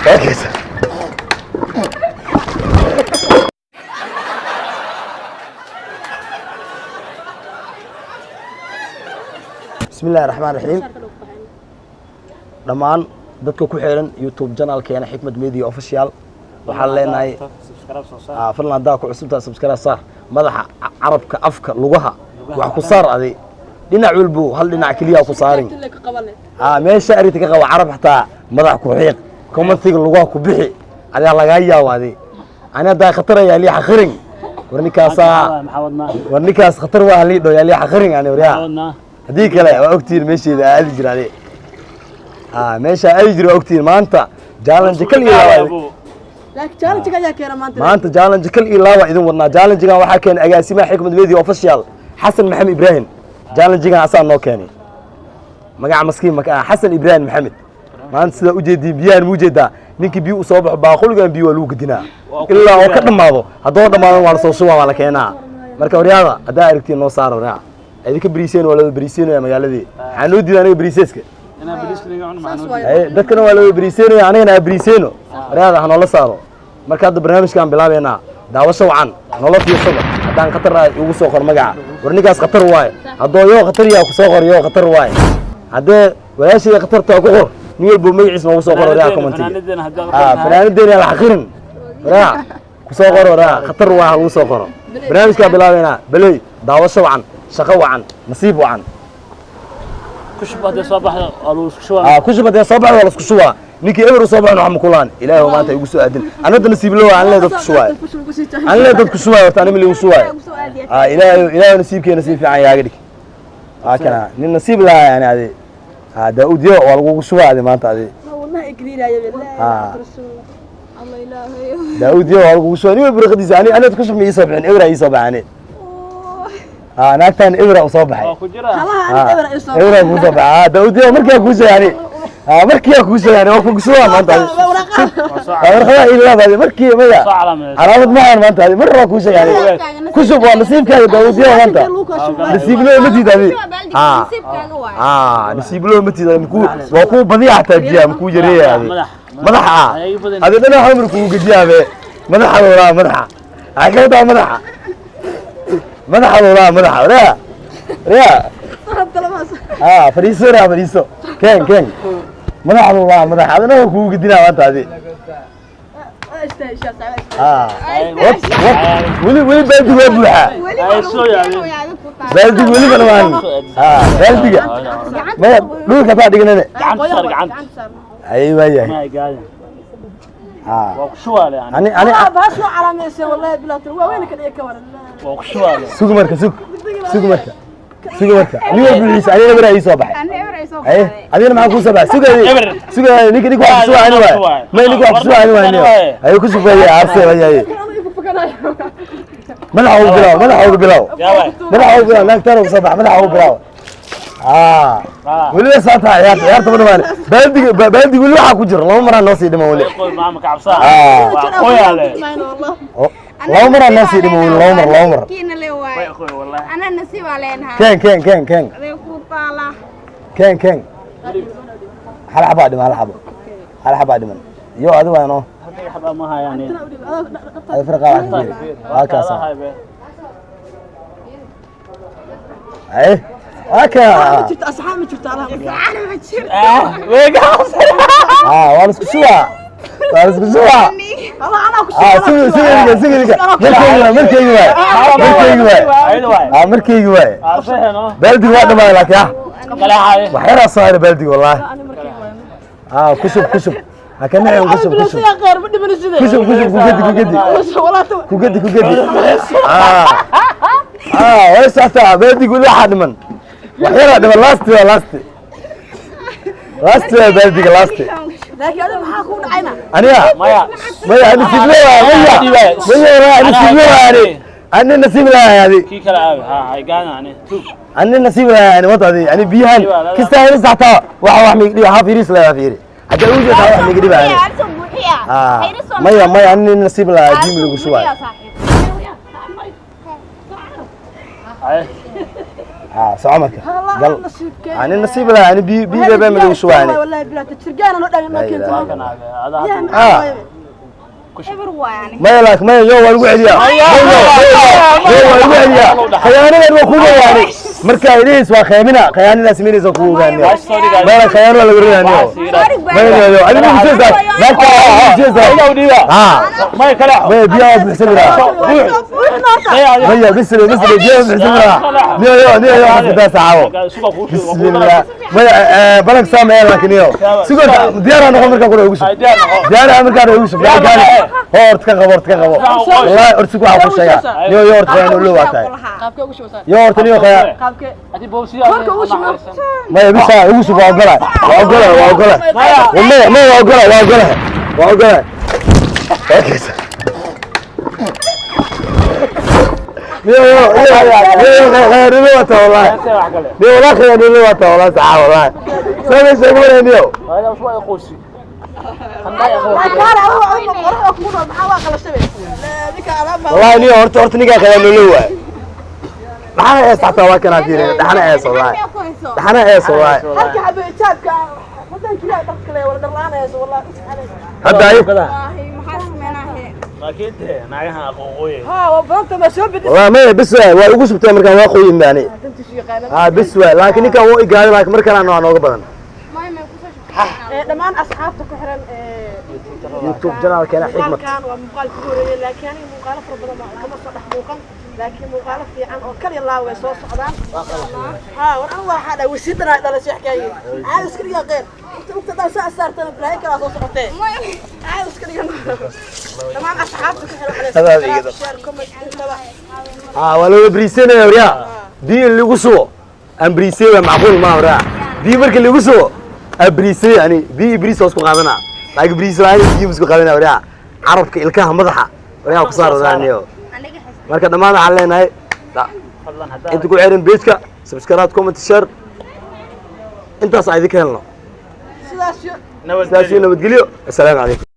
اوكي بسم الله الرحمن الرحيم دمان dadka ku xeeran YouTube channel-keena Xikmad Media Official waxaan leenahay fadlan hadaa ku cusubtaa subscribe saar madaxa carabka afka lugaha wax ku saar adi dhinac walbo hal dhinac kaliya ku saarin meesha arinta ka qaba carab xataa madax ku xiiq commentiga lugaha ku bixi ayaa laga yaawaaday ana daa khatar ayaa li xaqirin warnikaas khatar waa li dhow yaa li xaqirin ana wariya hadii kale waa ogtiin meesheeda aadi jiraade meesha ay jiro ogtiin maanta challenge kal iyo laakiin challenge ka keenay maanta challenge kal iyo laba idin wadnaa challenge-gan waxa keenay agaasimaha Xikmad Media Official Xasan Maxamed Ibrahim challenge-gan asaan noo keenay magaca maskiin Xasan Ibrahim Maxamed maanta sida u jeedii biyaan muujeeda ninkii biyo u soo baxo baaqulgan biyo waa lagu gudinaa ilaa oo ka dhamaado hadoo dhamaado waa la soo shubaa waa la keenaa marka wariyada hadaa aragtiin noo saaro wariya idinka bariiseen wala bariiseen magaaladii waxaan u diiday aniga bariiseeska dadkana waa la bariiseeno anigana bariiseeno wariyada aan la saaro marka hadda barnaamijkan bilaabeena daawasho wacan nolol fiirsada hadaan khatar ugu soo qor magaca warnigaas khatar waay hadoo yoo khatar yaa ku soo qor yoo khatar waay hadee walaashii khatarta ku qor nin walba magaciisa ugu soo qor wariyada commentiga fanaanadeen la xaqirin wariya ku soo qor wariya khatar waa ugu soo qoro barnaamijka bilaabeena balay daawasho wacan shaqo wacan nasiib wacan كشبه صباح الوشوا كشبه صباح ولا كشوا نيكي ايبر صباح نحن كلان الهي ما انت يغسو ادن انا دد نسيب له انا دد كشوا انا دد كشوا ورتا ملي وشوا الهي نسيبك نسيب في عيا غدي كان نين نسيب لا يعني هذه داود يو waa lagu shuwa adi maanta adi wallahi ikriiraya billahi الله ilaahay داود يو waa lagu shuwa ni barqadiisa ani ku shubmay sabcin ewer ay sabcane naagtan ibra u soo baxay ibra ku soo baxay daawdiyo markii ku soo yani markii ku soo yani ku soo maanta warqada ilaa baad markii maya calaamad ma aan maanta marra ku soo yani ku soo waa nasiibkaaga daawdiyo maanta nasiiblo ma diidaadi nasiiblo ma diidaadi ku waa ku badiya taajiya ku yareeyay madaxa adana hamar ku gajiyaabe madaxa akada madaxa مدح ولا مدح ولا يا فريسو كان مدح والله مدح هذا هو كو قدنا انت هذه ولي بلدي وبوحه بلدي ولي بلوان بلدي ما دولك تا دغنه ايوه يا وقشوال يعني انا باش لو علاميسه والله بلا وين كدي كبر وقشوال سوق مركه سوق مركه نيو بليس انا ابر اي صباح اي ادينا ما كو صباح سوق نيك وقشوا انا ما نيك وقشوا انا اي كو سوفيا عرسه وياي ملحو بلاو لا ترى صباح ملحو بلاو ولي ساعتها عيارته بدوان بلدي ولي waxa ku jira laba mar aan noo sii dhimo wali maamka cabsa qoyaale laba mar aan noo sii dhimo wali laba mar kiina le waay ana nasiib aleena كان ku taala كان hal xaba dhiman yo adu waano xaba ma hayaan ay farqa waa kaasa ay أكا. أصحاب ما شفت على. أنا ما شفت. ويقاص. والله كسوة. والله كسوة. والله أنا كسوة. سوي مركي جواي. بلدي واحد ما لك يا. وحيرة صاير بلدي والله. كسب. لكن أنا كسب. كوجدي. ويسعتها بلدي يقول واحد من. وحيرة ده لاست بلدي لاست لكن أنا بحاكون عينا أنا مايا أنا نسيب لها هذه كي كلام هاي قانا يعني أنا نسيب لها يعني ما تدري يعني بيهان كستاهل ساعتها واحد ميقدي حافيريس لا حافيري حتى وجد واحد ميقدي بقى مايا أنا نسيب لها جيم اللي بشوي سامك قال أنا نصيب لا أنا بي بعمل وشو يعني والله بلا تشرقان أنا ما كنت كشبر يعني ما يلاك ما يو الوعد يا يو الوعد يا خيانة الوكولة يعني مركا إليس وخيامنا خيانة ناس مين يزقوه يعني ما لا خيانة ولا غير يعني ما يو أنا مش جزء ما كان جزء ما يكلاه ما بيا بحسبنا ما بس بيا بحسبنا نيو حسبنا ساعة بسم الله ما بلغ سامع لكن يو سكون ديارنا نقول مركا كله يوسف ديارنا مركا يوسف هورت كغبر والله أرسل واحد في الشيء يورت خيانة ولا واحد يورت نيو خيانة ما يبيش يوسف وعقله والله ما وعقله خير لواته والله والله خير لواته والله ساعة والله سوي شغله نيو هذا شوي قوسي والله نيو هرت نيجا خير لواء دحنا ايس حتى waa kana diiray dحنا ees wallahi dحنا ees wallahi halka xabeejaadka wadan kila dadkale wala darlaanayso wallahi hadda ay maxaa sameeynahay laakiin naagaha aqooqooyay ha wabanta ma soo bidis والله ما بس waa ugu subtay markaan waa qoyin baani بس laakiin ninka oo igaaday laakiin markaan aan nooga badan dhamaan asxaabta ku xiran YouTube channel kana xigmad kan waa muuqaal ku horeeyay laakiin muuqaal fara badan kama soo dhex muuqan laakiin muuqaal fiican oo kaliya laa way soo socdaan waxaan waxa dhay wasiidana dhala sheekayay aad iskriga qeer inta dad saa saartan ibraahim kala soo socotay aad iskriga dhamaan asxaabta ku xiran share comment intaba wala briisena yariya di lagu soo am briisena macquul ma wara di markii lagu soo abriise yani di briis oo isku qaadana laakiin briis waa isku qaadana wara carabka ilkaha madaxa wara ku saaradaaniyo marka dhamaan waxaan leenahay inta ku xiran page-ka subscribe comment share intaas ay idin ka helno sidaas nabadgelyo assalaamu calaykum